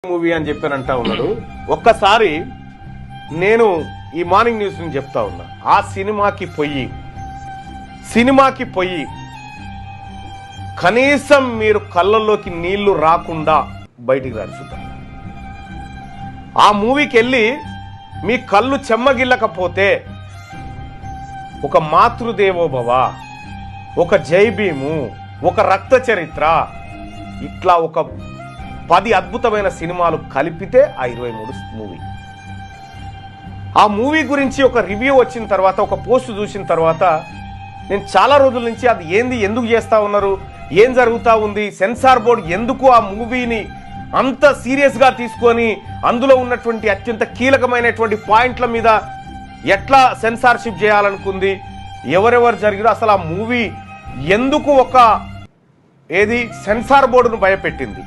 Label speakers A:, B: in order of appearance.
A: Movie అని చెప్పానంటా ఉన్నాడు. ఒక్కసారి నేను ఈ మార్నింగ్ న్యూస్ నుంచి చెప్తా ఉన్నా, ఆ సినిమాకి పోయి కనీసం మీరు కళ్ళల్లోకి నీళ్లు రాకుండా బయటికి రాడుచుతారు. ఆ మూవీకి వెళ్ళి మీ కళ్ళు చెమ్మగిల్లకపోతే ఒక మాతృదేవోభవ, ఒక జై భీము, ఒక రక్త చరిత్ర, ఇట్లా ఒక 10 అద్భుతమైన సినిమాలు కలిపితే ఆ 23 మూవీ. ఆ మూవీ గురించి ఒక రివ్యూ వచ్చిన తర్వాత, ఒక పోస్ట్ చూసిన తర్వాత నేను చాలా రోజుల నుంచి అది ఏంది, ఎందుకు చేస్తూ ఉన్నారు, ఏం జరుగుతూ ఉంది, సెన్సార్ బోర్డు ఎందుకు ఆ మూవీని అంత సీరియస్గా తీసుకొని అందులో ఉన్నటువంటి అత్యంత కీలకమైనటువంటి పాయింట్ల మీద ఎట్లా సెన్సార్షిప్ చేయాలనుకుంది, ఎవరెవరు జరిగారో, అసలు ఆ మూవీ ఎందుకు ఒక సెన్సార్ బోర్డును భయపెట్టింది.